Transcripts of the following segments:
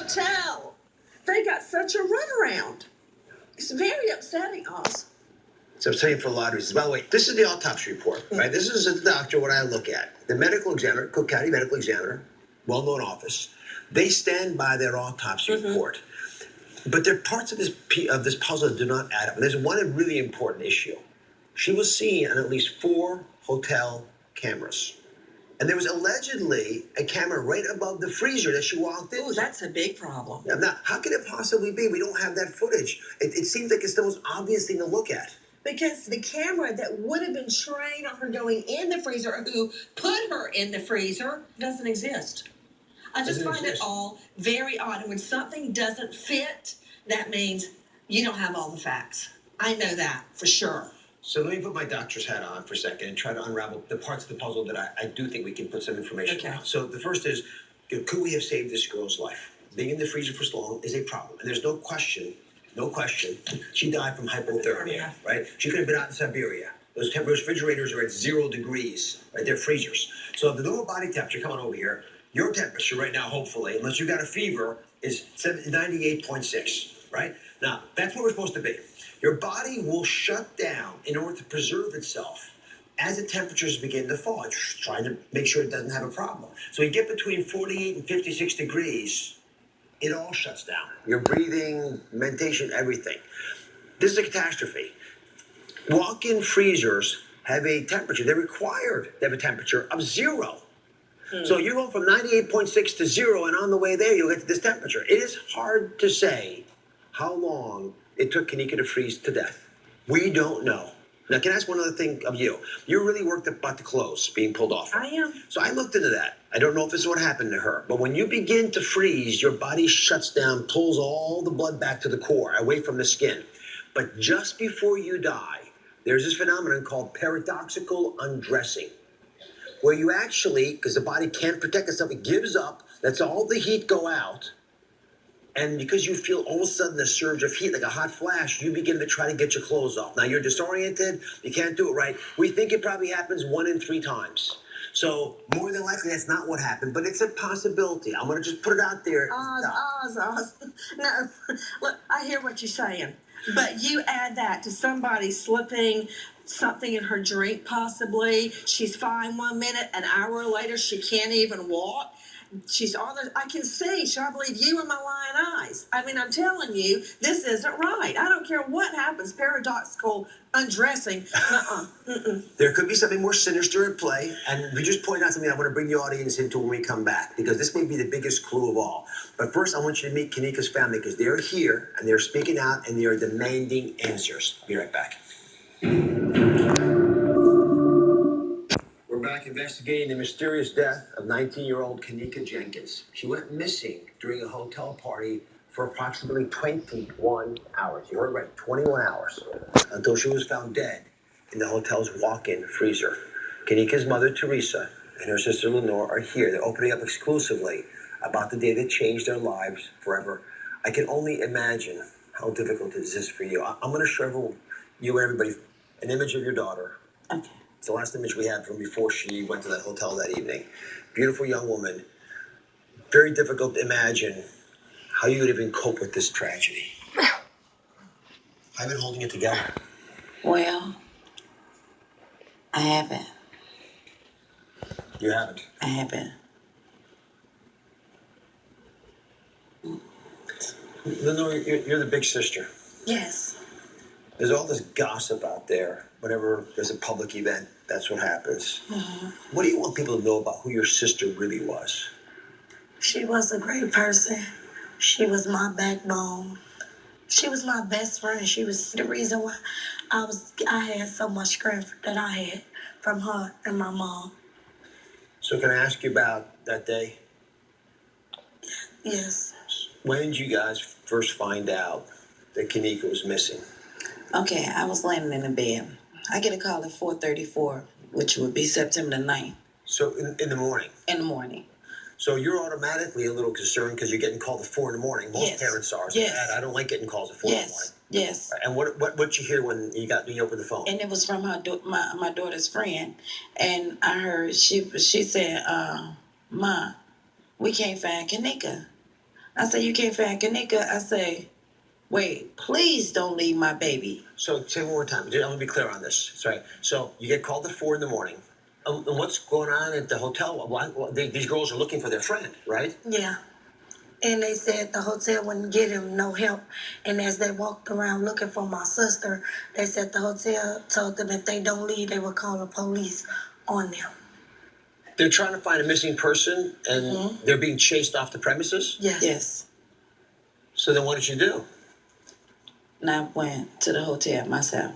hotel. They got such a runaround. It's very upsetting, Oz. So I'm saying for a lot of reasons. By the way, this is the autopsy report, right? This is a doctor, what I look at. The medical examiner, Cook County Medical Examiner, well-known office, they stand by their autopsy report. But there are parts of this puzzle that do not add up. And there's one really important issue. She was seen on at least 4 hotel cameras. And there was allegedly a camera right above the freezer that she walked into. Oh, that's a big problem. Now, how can it possibly be? We don't have that footage. It seems like it's the most obvious thing to look at. Because the camera that would have been trained on her going in the freezer, or who put her in the freezer, doesn't exist. I just find it all very odd. And when something doesn't fit, that means you don't have all the facts. I know that for sure. So let me put my doctor's hat on for a second and try to unravel the parts of the puzzle that I do think we can put some information on. So the first is, could we have saved this girl's life? Being in the freezer for so long is a problem. And there's no question, she died from hypothermia, right? She could have been out in Siberia. Those refrigerators are at 0 degrees, right? They're freezers. So the normal body temperature, come on over here, your temperature right now, hopefully, unless you got a fever, is 98.6, right? Now, that's what we're supposed to be. Your body will shut down in order to preserve itself as the temperatures begin to fall. It's trying to make sure it doesn't have a problem. So you get between 48 and 56 degrees, it all shuts down. Your breathing, mentation, everything. This is a catastrophe. Walk-in freezers have a temperature. They're required to have a temperature of 0. So you're going from 98.6 to 0, and on the way there, you'll get to this temperature. It is hard to say how long it took Kenneka to freeze to death. We don't know. Now, can I ask one other thing of you? You're really worked up about the clothes being pulled off. I am. So I looked into that. I don't know if this is what happened to her, but when you begin to freeze, your body shuts down, pulls all the blood back to the core, away from the skin. But just before you die, there's this phenomenon called paradoxical undressing, where you actually, because the body can't protect itself, it gives up, lets all the heat go out, and because you feel all of a sudden a surge of heat, like a hot flash, you begin to try to get your clothes off. Now, you're disoriented, you can't do it right. We think it probably happens 1 in 3 times. So, more than likely, that's not what happened, but it's a possibility. I'm going to just put it out there. Oz. No, look, I hear what you're saying. But you add that to somebody slipping something in her drink, possibly. She's fine 1 minute, an hour later, she can't even walk. She's on the, I can see, shall I believe you in my lying eyes? I mean, I'm telling you, this isn't right. I don't care what happens, paradoxical undressing. There could be something more sinister at play, and we just pointed out something I want to bring the audience into when we come back, because this may be the biggest clue of all. But first, I want you to meet Kenneka's family, because they're here, and they're speaking out, and they are demanding answers. Be right back. We're back investigating the mysterious death of 19-year-old Kenneka Jenkins. She went missing during a hotel party for approximately 21 hours. You heard right, 21 hours, until she was found dead in the hotel's walk-in freezer. Kenneka's mother, Teresa, and her sister, Lenore, are here. They're opening up exclusively about the day that changed their lives forever. I can only imagine how difficult this is for you. I'm going to show you and everybody an image of your daughter. Okay. It's the last image we had from before she went to that hotel that evening. Beautiful young woman. Very difficult to imagine how you would even cope with this tragedy. I've been holding it together. Well, I haven't. You haven't? I haven't. Lenore, you're the big sister. Yes. There's all this gossip out there. Whenever there's a public event, that's what happens. What do you want people to know about who your sister really was? She was a great person. She was my backbone. She was my best friend. She was the reason why I had so much strength that I had from her and my mom. So can I ask you about that day? Yes. When did you guys first find out that Kenneka was missing? Okay, I was laying in the bed. I get a call at 4:34, which would be September the 9th. So in the morning? In the morning. So you're automatically a little concerned because you're getting called at 4 in the morning. Most parents are. So Yes. I don't like getting calls at 4 in the morning. Yes. And what'd you hear when you opened the phone? And it was from my daughter's friend. And I heard she said, Ma, we can't find Kenneka. I say, you can't find Kenneka. I say, wait, please don't leave my baby. So say one more time. I'm gonna be clear on this. Sorry. So you get called at 4 a.m. And what's going on at the hotel? These girls are looking for their friend, right? Yeah. And they said the hotel wouldn't give them no help. And as they walked around looking for my sister, they said the hotel told them if they don't leave, they would call the police on them. They're trying to find a missing person, and they're being chased off the premises. Yes. Yes. So then, what did you do? And I went to the hotel myself.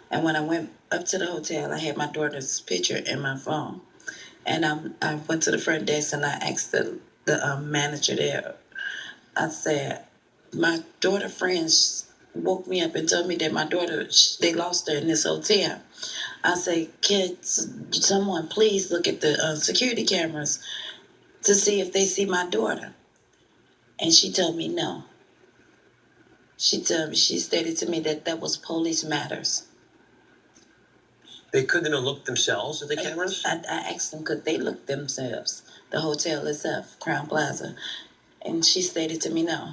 And when I went up to the hotel, I had my daughter's picture in my phone. And I went to the front desk and I asked the manager there. I said, my daughter friends woke me up and told me that my daughter, they lost her in this hotel. I say, can someone please look at the security cameras to see if they see my daughter? And she told me no. She stated to me that that was police matters. They couldn't even look themselves at the cameras? I asked them, could they look themselves? The hotel itself, Crown Plaza. And she stated to me no.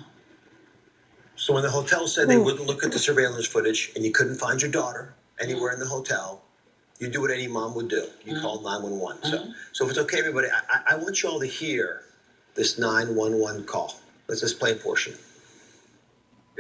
So when the hotel said they wouldn't look at the surveillance footage and you couldn't find your daughter anywhere in the hotel, you do what any mom would do. You call 911. So if it's okay, everybody, I want you all to hear this 911 call. Let's just play a portion.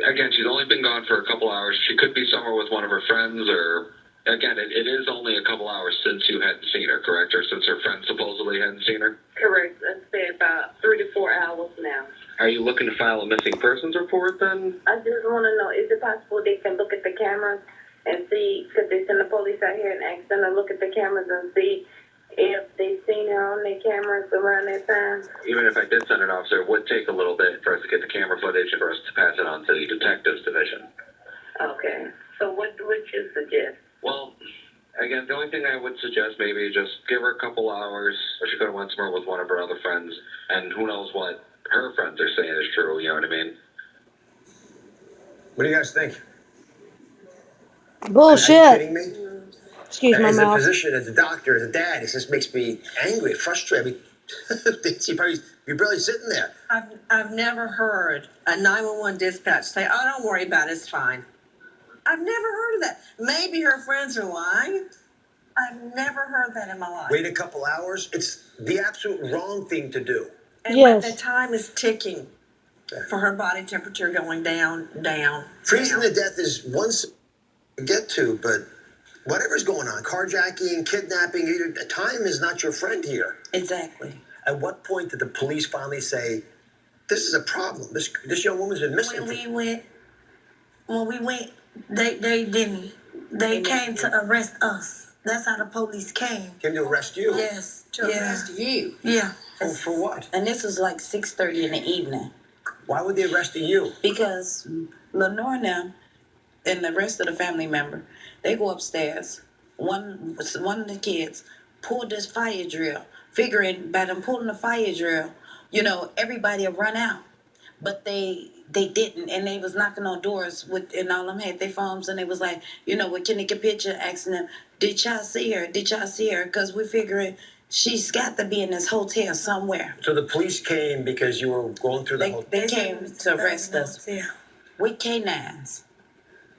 Again, she's only been gone for a couple hours. She could be somewhere with one of her friends, or again, it is only a couple hours since you hadn't seen her, correct? Or since her friend supposedly hadn't seen her? Correct. It's been about 3 to 4 hours now. Are you looking to file a missing persons report then? I just want to know, is it possible they can look at the cameras and see, could they send the police out here and ask them to look at the cameras and see if they've seen her on their cameras around that time? Even if I did send an officer, it would take a little bit for us to get the camera footage and for us to pass it on to the detectives division. Okay. So what would you suggest? Well, again, the only thing I would suggest maybe just give her a couple hours, or she could have went somewhere with one of her other friends, and who knows what her friends are saying is true, you know what I mean? What do you guys think? Bullshit. Are you kidding me? Excuse my As a mouth. physician, as a doctor, as a dad, it just makes me angry, frustrated. You're barely sitting there. I've never heard a 911 dispatch say, "Oh, don't worry about it, it's fine." I've never heard of that. Maybe her friends are lying. I've never heard that in my life. Wait a couple hours. It's the absolute wrong thing to do. And Yes. the time is ticking for her body temperature going down. Freezing to death is one to get to, but whatever's going on, carjacking, kidnapping, time is not your friend here. Exactly. At what point did the police finally say, this is a problem? This young woman's been missing. When we went, they didn't. They came to arrest us. That's how the police came. Came to arrest you? Yes. To arrest you. Yeah. For what? And this was like 6:30 in the evening. Why would they arrest you? Because Lenore and them and the rest of the family member, they go upstairs. One of the kids pulled this fire drill, figuring by them pulling the fire drill, everybody will run out. But they didn't, and they was knocking on doors and all them had their phones, and they was like, with Kenneka picture, asking them, did y'all see her? Did y'all see her? Because we're figuring she's got to be in this hotel somewhere. So the police came because you were going through the hotel? They came to arrest us Yeah. with K9s.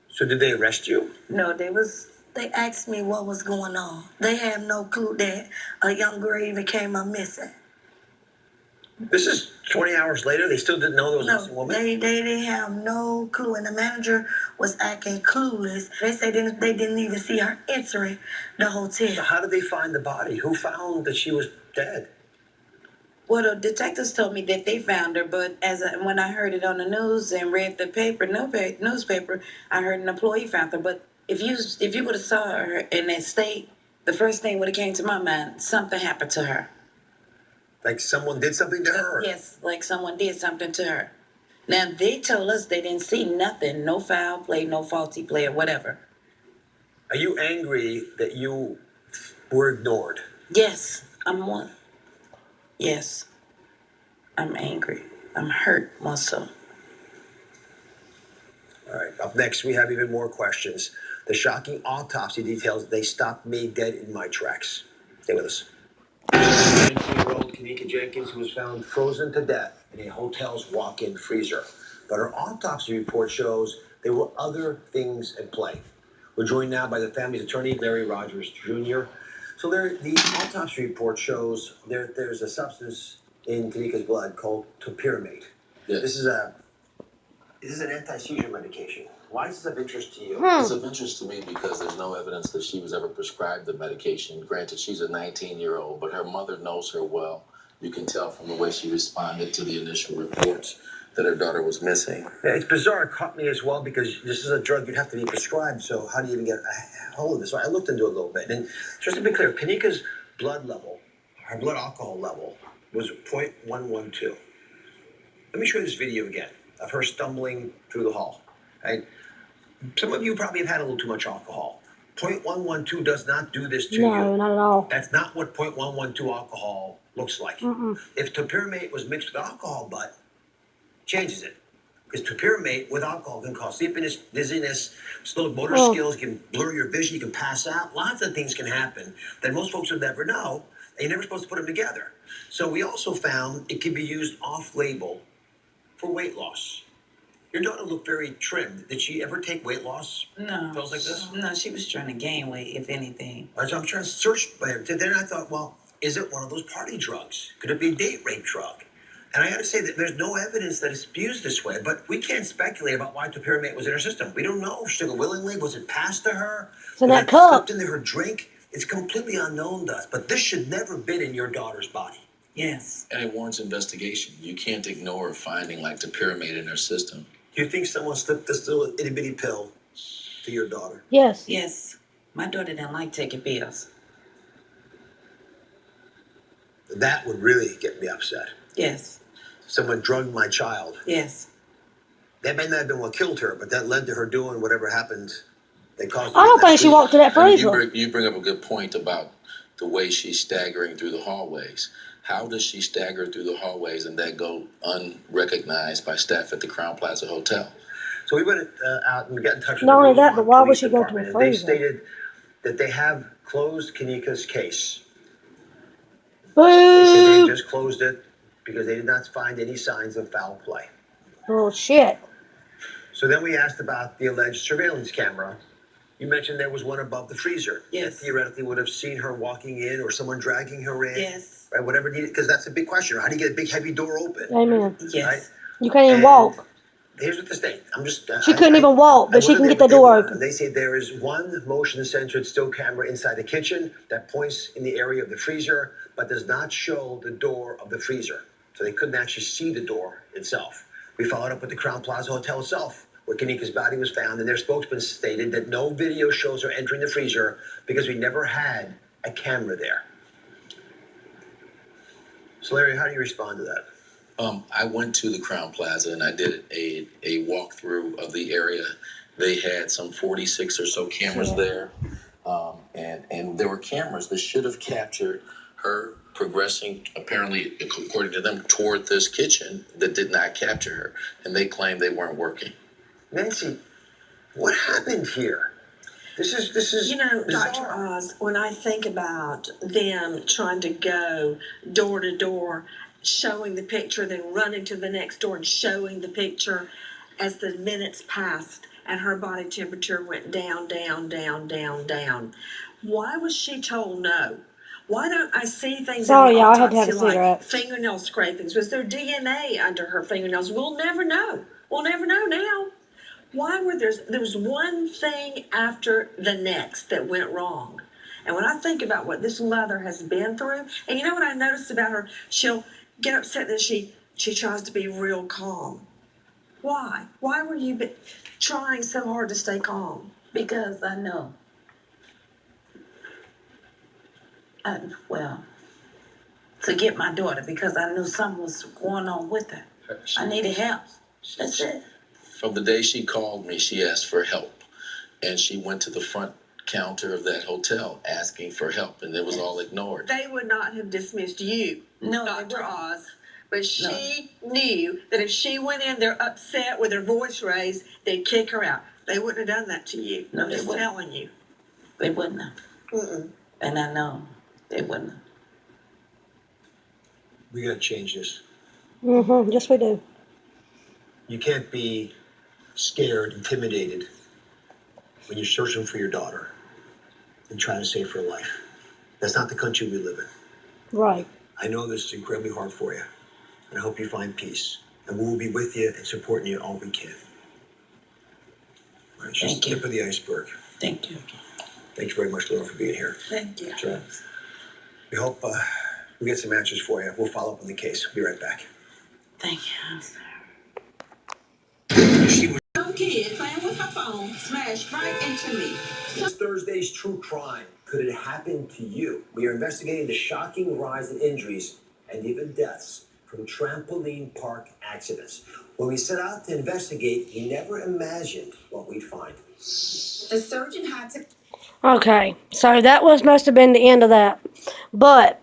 So did they arrest you? No, They asked me what was going on. They had no clue that a young girl even came up missing. This is 20 hours later. They still didn't know there was a No, missing woman? they didn't have no clue, and the manager was acting clueless. They said they didn't even see her entering the So hotel. how did they find the body? Who found that she was dead? Well, the detectives told me that they found her, but when I heard it on the news and read the newspaper, I heard an employee found her. But if you would have saw her in that state, the first thing would have came to my mind, something happened to her. Like someone did something to her? Yes, like someone did something to her. Now, they told us they didn't see nothing, no foul play, no faulty play, or whatever. Are you angry that you were ignored? Yes, I'm one. Yes, I'm angry. I'm hurt, more so. All right, up next, we have even more questions. The shocking autopsy details, they stopped me dead in my tracks. Stay with us. 19-year-old Kenneka Jenkins, who was found frozen to death in a hotel's walk-in freezer. But her autopsy report shows there were other things at play. We're joined now by the family's attorney, Larry Rogers Jr. So Larry, the autopsy report shows there's a substance in Kenneka's blood called topiramate. Yes. This is an anti-seizure medication. Why is this of interest to you? It's of interest to me because there's no evidence that she was ever prescribed the medication. Granted, she's a 19-year-old, but her mother knows her well. You can tell from the way she responded to the initial reports that her daughter was missing. Yeah, it's bizarre. It caught me as well because this is a drug you'd have to be prescribed. So how do you even get a hold of this? So I looked into it a little bit. And just to be clear, Kenneka's blood level, her blood alcohol level, was 0.112. Let me show you this video again of her stumbling through the hall. Right? Some of you probably have had a little too much alcohol. 0.112 does not do this to you. No, not at all. That's not what 0.112 alcohol looks like. If topiramate was mixed with alcohol, but changes it. Because topiramate with alcohol can cause sleepiness, dizziness, slow motor skills, can blur your vision, you can pass out. Lots of things can happen that most folks would never know, and you're never supposed to put them together. So we also found it can be used off-label for weight loss. Your daughter looked very trimmed. Did she ever take weight loss No. pills like this? No, she was trying to gain weight, if anything. Right, so I'm trying to search by it. Then I thought, well, is it one of those party drugs? Could it be a date rape drug? And I got to say that there's no evidence that it's used this way, but we can't speculate about why topiramate was in her system. We don't know if she took it willingly. Was it passed to her? It's in Was that it cup. slipped into her drink? It's completely unknown to us, but this should never have been in your daughter's body. Yes. And it warrants investigation. You can't ignore a finding like topiramate in her system. Do you think someone slipped this little itty bitty pill to your daughter? Yes. Yes. My daughter didn't like taking pills. That would really get me upset. Yes. Someone drugged my child. Yes. That may not have been what killed her, but that led to her doing whatever happened that caused her I to don't get think she walked to that I mean, freezer. you bring up a good point about the way she's staggering through the hallways. How does she stagger through the hallways and that go unrecognized by staff at the Crown Plaza Hotel? So we went out and we got in touch with Not the only that, Rosemont but why would Police she go to Department, a and they freezer? stated that they have closed Kenneka's case. They said they Boo! just closed it because they did not find any signs of foul play. Oh, shit. So then we asked about the alleged surveillance camera. You mentioned there was one above the freezer. Yes. That theoretically would have seen her walking in or someone dragging her in. Yes. Right, whatever needed, because that's a big question. How do you get a big heavy door open? Amen. Yes. Right? You can't even And walk. Here's what the state. She couldn't even walk, but she can get the door open. They say there is one motion-censored still camera inside the kitchen that points in the area of the freezer, but does not show the door of the freezer. So they couldn't actually see the door itself. We followed up with the Crown Plaza Hotel itself, where Kenneka's body was found, and their spokesman stated that no video shows her entering the freezer because we never had a camera there. So Larry, how do you respond to that? I went to the Crown Plaza and I did a walkthrough of the area. They had some 46 or so cameras there. And there were cameras that should have captured her progressing, apparently, according to them, toward this kitchen that did not capture her. And they claimed they weren't working. Nancy, what happened here? This is You know, bizarre. Dr. Oz, when I think about them trying to go door to door, showing the picture, then running to the next door and showing the picture as the minutes passed and her body temperature went down, down, down, down, down. Why was she told no? Why don't I see things Sorry, in the y'all, I had to have autopsy a like cigarette. fingernail scrapings? Was there DNA under her fingernails? We'll never know. We'll never know now. Why were there was one thing after the next that went wrong? And when I think about what this mother has been through, and you know what I noticed about her? She'll get upset that she tries to be real calm. Why? Why were you trying so hard to stay calm? Because I know. Well, to get my daughter, because I knew something was going on with her. I needed help. That's it. From the day she called me, she asked for help. And she went to the front counter of that hotel asking for help, and it was all ignored. They would not have dismissed you, No, Dr. they wouldn't. Oz. But she knew that if she went in there upset with her voice raised, they'd kick her out. They wouldn't have done that to you. No, I'm they just wouldn't. telling you. They wouldn't have. Mm-mm. And I know they wouldn't have. We gotta change this. Mm-hmm. Yes, we do. You can't be scared, intimidated when you're searching for your daughter and trying to save her life. That's not the country we live in. Right. I know this is incredibly hard for you, and I hope you find peace. And we will be with you and supporting you all we can. All right, it's just the tip of the iceberg. Thank you. Thank you very much, Laura, for being here. Thank you. Sure. We hope we get some answers for you. We'll follow up on the case. We'll be right back. Thank you. Some kid playing with her phone smashed right into me. This Thursday's True Crime. Could it happen to you? We are investigating the shocking rise in injuries and even deaths from trampoline park accidents. When we set out to investigate, we never imagined what we'd find. The surgeon had to. Okay, so that must have been the end of that. But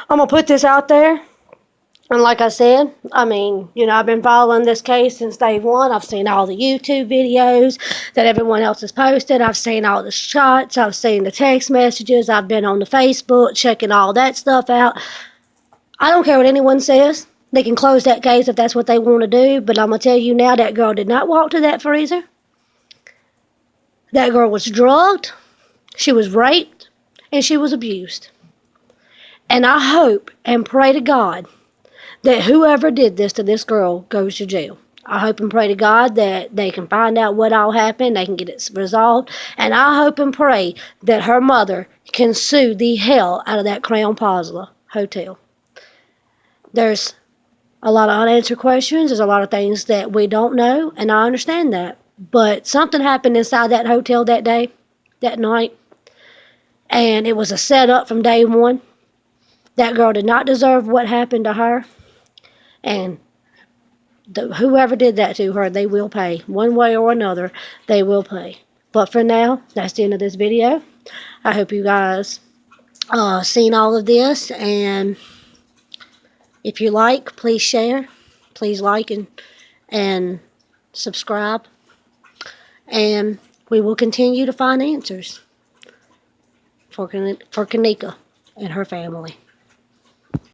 I'm gonna put this out there. And like I said, I mean, I've been following this case since day one. I've seen all the YouTube videos that everyone else has posted. I've seen all the shots. I've seen the text messages. I've been on the Facebook checking all that stuff out. I don't care what anyone says. They can close that case if that's what they want to do. But I'm going to tell you now, that girl did not walk to that freezer. That girl was drugged. She was raped. And she was abused. And I hope and pray to God that whoever did this to this girl goes to jail. I hope and pray to God that they can find out what all happened, they can get it resolved, and I hope and pray that her mother can sue the hell out of that Crown Plaza hotel. There's a lot of unanswered questions, there's a lot of things that we don't know, and I understand that. But something happened inside that hotel that day, that night, and it was a setup from day one. That girl did not deserve what happened to her. And whoever did that to her, they will pay. One way or another, they will pay. But for now, that's the end of this video. I hope you guys seen all of this. And if you like, please share. Please like and subscribe. And we will continue to find answers for Kenneka and her family.